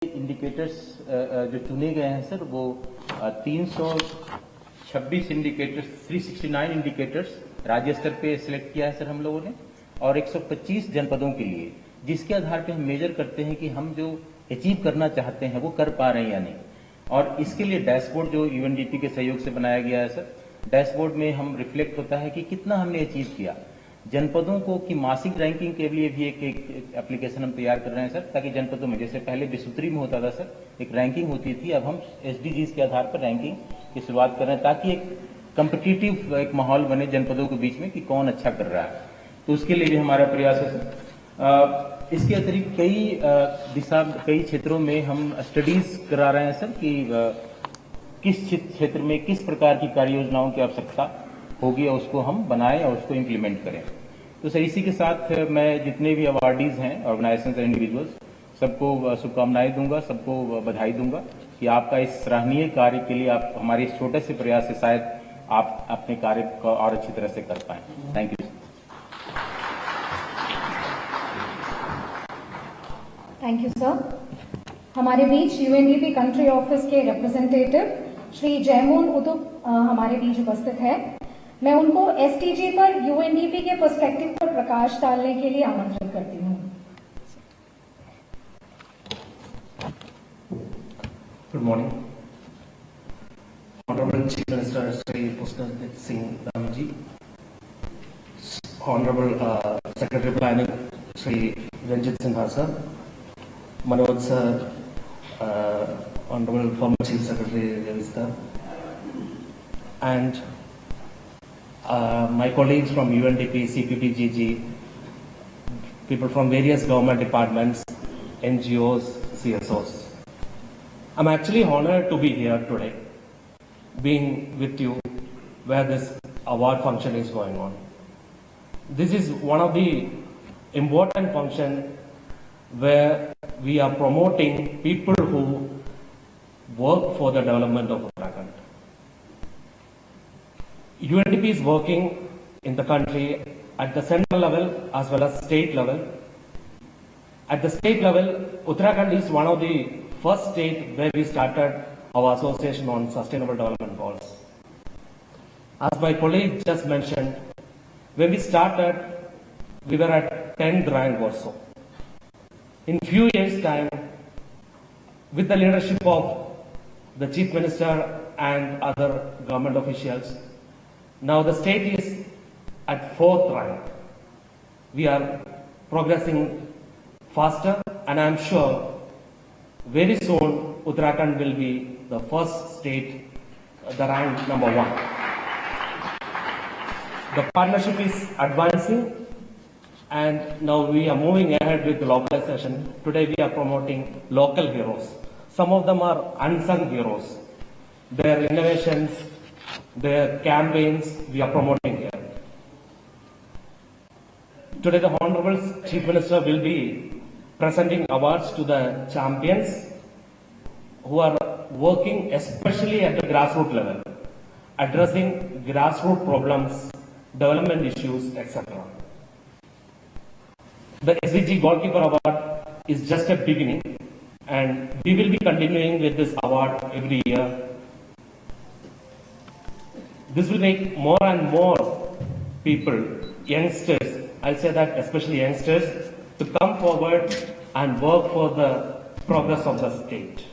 Indicators जो चुने गए हैं सर वो 326 इंडिकेटर्स 369 इंडिकेटर्स राज्य स्तर पे सिलेक्ट किया है सर हम लोगों ने, और 125 जनपदों के लिए, जिसके आधार पे हम मेजर करते हैं कि हम जो अचीव करना चाहते हैं वो कर पा रहे हैं या नहीं। और इसके लिए डैशबोर्ड जो यूएनडीपी के सहयोग से बनाया गया है सर, डैशबोर्ड में हम रिफ्लेक्ट होता है कि कितना हमने अचीव किया। जनपदों को की मासिक रैंकिंग के लिए भी एक एप्लीकेशन हम तैयार कर रहे हैं सर, ताकि जनपदों में, जैसे पहले विसूत्री में होता था सर एक रैंकिंग होती थी, अब हम एसडीजीज के आधार पर रैंकिंग की शुरुआत कर रहे हैं, ताकि एक कम्पिटिटिव एक माहौल बने जनपदों के बीच में कि कौन अच्छा कर रहा है। तो उसके लिए भी हमारा प्रयास है सर। इसके अतिरिक्त कई क्षेत्रों में हम स्टडीज करा रहे हैं सर कि किस क्षेत्र में किस प्रकार की कार्य योजनाओं की आवश्यकता होगी और उसको हम बनाएं और उसको इम्प्लीमेंट करें। तो सर इसी के साथ मैं जितने भी अवार्डीज हैं, ऑर्गेनाइजेशंस एंड इंडिविजुअल्स, सबको शुभकामनाएं दूंगा, सबको बधाई दूंगा कि आपका इस सराहनीय कार्य के लिए आप हमारे इस छोटे से प्रयास से शायद आप अपने कार्य को और अच्छी तरह से कर पाएं। Thank you. Thank you sir. हमारे बीच यूएनडीपी कंट्री ऑफिस के रिप्रेजेंटेटिव श्री जयमोहन उदुप हमारे बीच उपस्थित है। मैं उनको एसटीजी पर यूएनडीपी के पर्सपेक्टिव पर प्रकाश डालने के लिए आमंत्रित करती हूँ। Good morning. Honourable chief minister Shri Pushkar Singh Dhami ji, honourable secretary planning Shri Ranjit Sinha sir, Manoj sir, honourable former chief secretary Ravi sir, and my colleagues from UNDP, CPPGG, people from various government departments, NGOs, CSOs. I'm actually honored to be here today, being with you where this award function is going on. This is one of the important functions where we are promoting people who work for the development of Uttarakhand. UNDP is working in the country at the central level as well as state level. At the state level, Uttarakhand is one of the first state where we started our association on sustainable development goals. As my colleague just mentioned, when we started, we were at 10th rank or so. In few years' time, with the leadership of the Chief Minister and other government officials, now the state is at 4th rank. We are progressing faster, and I am sure very soon Uttarakhand will be the first state, the rank number 1. The partnership is advancing, and now we are moving ahead with localization. Today we are promoting local heroes. Some of them are unsung heroes. Their innovations, their campaigns, we are promoting here. Today the Honorable Chief Minister will be presenting awards to the champions who are working especially at the grassroots level, addressing grassroots problems, development issues, etc. The SDG Goalkeeper Award is just a beginning, and we will be continuing with this award every year. This will make more and more people, youngsters, I'll say that especially youngsters, to come forward and work for the progress of the state.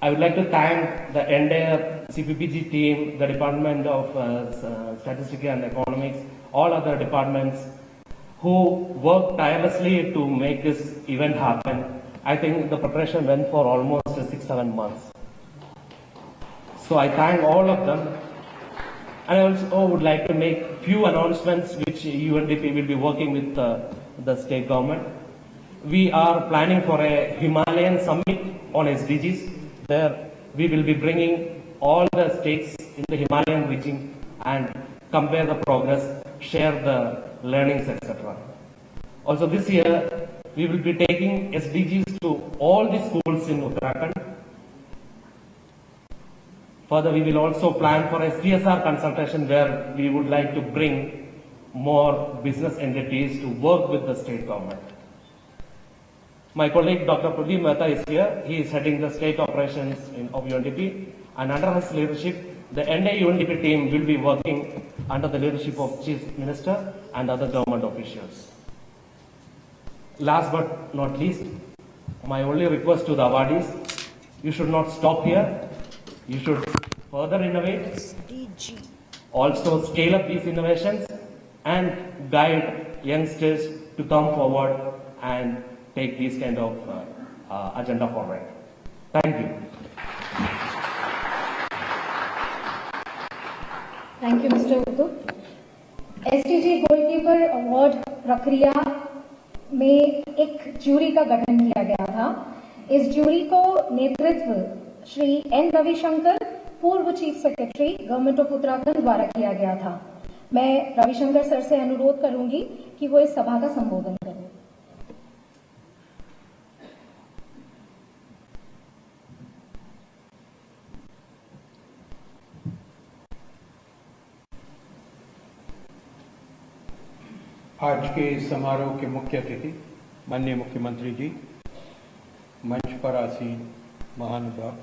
I would like to thank the entire CPPG team, the Department of Statistics and Economics, all other departments who worked tirelessly to make this event happen. I think the preparation went for almost 6-7 months. So I thank all of them, and I also would like to make few announcements which UNDP will be working with the state government. We are planning for a Himalayan summit on SDGs. There we will be bringing all the states in the Himalayan region and compare the progress, share the learnings, etc. Also this year we will be taking SDGs to all the schools in Uttarakhand. Further, we will also plan for a CSR consultation where we would like to bring more business entities to work with the state government. My colleague Dr. Pradeep Mehta is here. He is heading the state operations of UNDP, and under his leadership, the entire UNDP team will be working under the leadership of Chief Minister and other government officials. Last but not least, my only request to the awardees, you should not stop here. You should further innovate, also scale up these innovations and guide youngsters to come forward and take this kind of agenda forward. Thank you. Thank you mister उदुप। STG goalkeeper award प्रक्रिया में एक jury का गठन किया गया था। इस ज्यूरी को नेतृत्व श्री एन रविशंकर, पूर्व chief secretary government of Uttarakhand द्वारा किया गया था। मैं रविशंकर सर से अनुरोध करूंगी कि वो इस सभा का संबोधन करें। आज के इस समारोह के मुख्य अतिथि माननीय मुख्यमंत्री जी, मंच पर आसीन महानुभाव,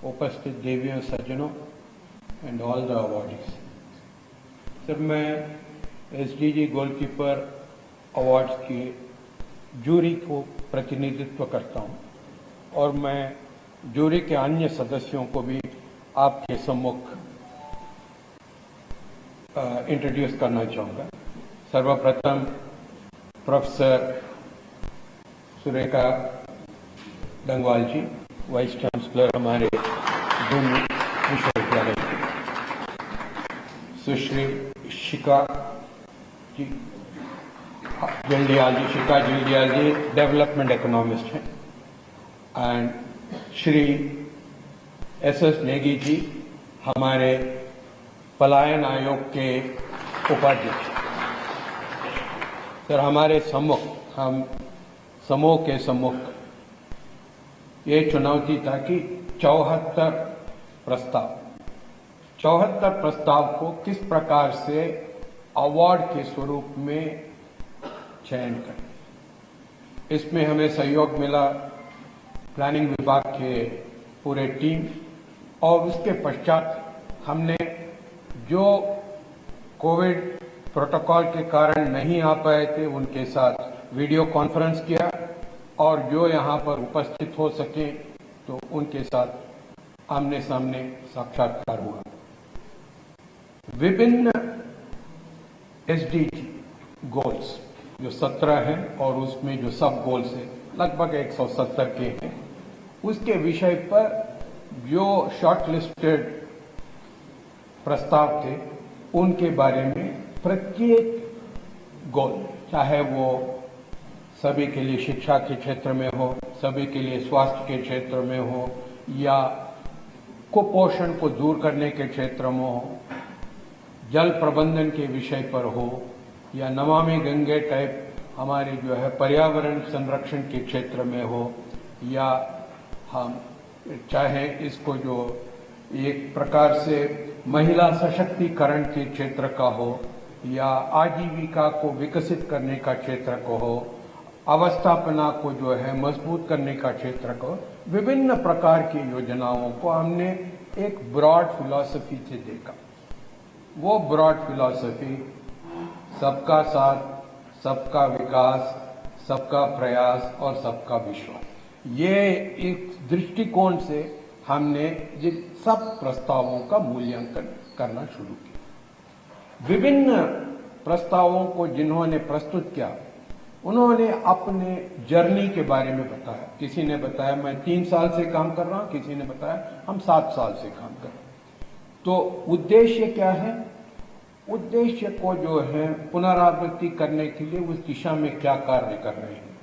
उपस्थित देवियों सज्जनों and all the awardees. Sir, मैं एसडीजी गोलकीपर अवार्ड्स की जूरी को प्रतिनिधित्व करता हूं और मैं जूरी के अन्य सदस्यों को भी आपके सम्मुख इंट्रोड्यूस करना चाहूँगा। सर्वप्रथम प्रोफेसर सुरेखा डंगवाल जी, वाइस चांसलर हमारे दून विश्वविद्यालय, सुश्री शिखा जी जल्दियाल जी, शिखा जल्दियाल जी डेवलपमेंट इकोनॉमिस्ट हैं, एंड श्री एस.एस. नेगी जी हमारे पलायन आयोग के उपाध्यक्ष। सर, हमारे सम्मुख, हम समूह के सम्मुख ये चुनौती था कि 74 प्रस्ताव को किस प्रकार से अवार्ड के स्वरूप में चयन करें। इसमें हमें सहयोग मिला प्लानिंग विभाग के पूरे टीम, और उसके पश्चात हमने जो कोविड प्रोटोकॉल के कारण नहीं आ पाए थे उनके साथ वीडियो कॉन्फ्रेंस किया, और जो यहां पर उपस्थित हो सके तो उनके साथ आमने सामने साक्षात्कार हुआ। विभिन्न एसडीजी गोल्स जो 17 हैं और उसमें जो सब गोल्स हैं लगभग 170 के हैं, उसके विषय पर जो शॉर्टलिस्टेड प्रस्ताव थे उनके बारे में प्रत्येक गोल, चाहे वो सभी के लिए शिक्षा के क्षेत्र में हो, सभी के लिए स्वास्थ्य के क्षेत्र में हो, या कुपोषण को दूर करने के क्षेत्र में हो, जल प्रबंधन के विषय पर हो, या नमामि गंगे टाइप हमारे जो है पर्यावरण संरक्षण के क्षेत्र में हो, या हम चाहे इसको जो एक प्रकार से महिला सशक्तिकरण के क्षेत्र का हो, या आजीविका को विकसित करने का क्षेत्र को हो, अवस्थापना को जो है मजबूत करने का क्षेत्र को, विभिन्न प्रकार की योजनाओं को हमने एक ब्रॉड फिलॉसफी से देखा। वो ब्रॉड फिलॉसफी सबका साथ, सबका विकास, सबका प्रयास और सबका विश्वास, ये एक दृष्टिकोण से हमने जिन सब प्रस्तावों का मूल्यांकन करना शुरू किया। विभिन्न प्रस्तावों को जिन्होंने प्रस्तुत किया उन्होंने अपने जर्नी के बारे में बताया। किसी ने बताया मैं 3 साल से काम कर रहा हूं, किसी ने बताया हम 7 साल से काम कर रहे हैं। तो उद्देश्य क्या है? उद्देश्य को जो है पुनरावृत्ति करने के लिए उस दिशा में क्या कार्य कर रहे हैं,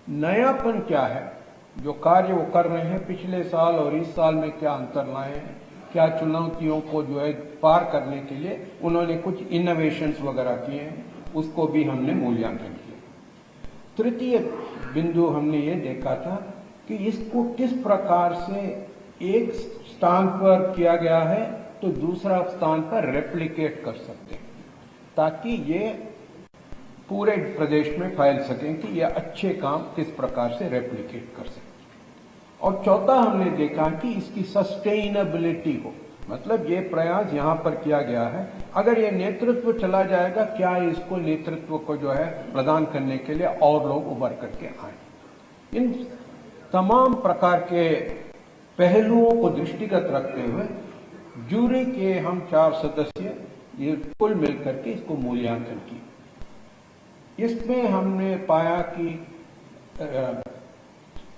नयापन क्या है जो कार्य वो कर रहे हैं, पिछले साल और इस साल में क्या अंतर लाए हैं, क्या चुनौतियों को जो है पार करने के लिए उन्होंने कुछ इनोवेशंस वगैरह किए हैं, उसको भी हमने मूल्यांकन किया। तृतीय बिंदु हमने ये देखा था कि इसको किस प्रकार से एक स्थान पर किया गया है तो दूसरा स्थान पर रेप्लिकेट कर सकते हैं, ताकि ये पूरे प्रदेश में फैल सकें कि ये अच्छे काम किस प्रकार से रेप्लिकेट कर सकें। और चौथा हमने देखा कि इसकी सस्टेनेबिलिटी हो, मतलब ये प्रयास यहां पर किया गया है, अगर ये नेतृत्व चला जाएगा, क्या इसको नेतृत्व को जो है प्रदान करने के लिए और लोग उभर करके आए। इन तमाम प्रकार के पहलुओं को दृष्टिगत रखते हुए जूरी के हम 4 सदस्य ये कुल मिलकर के इसको मूल्यांकन किया। इसमें हमने पाया कि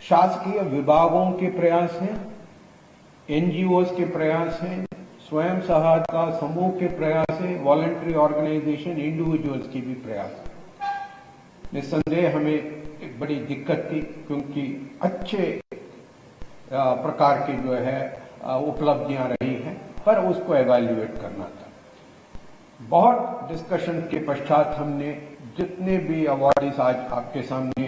शासकीय विभागों के प्रयास हैं, एनजीओज के प्रयास हैं, स्वयं सहायता समूह के प्रयास हैं, वॉलंटरी ऑर्गेनाइजेशन, इंडिविजुअल्स की भी प्रयास है। निस्संदेह हमें एक बड़ी दिक्कत थी, क्योंकि अच्छे प्रकार की जो है उपलब्धियां रही हैं, पर उसको एवेल्युएट करना था। बहुत डिस्कशन के पश्चात हमने जितने भी अवार्डीज आज आपके सामने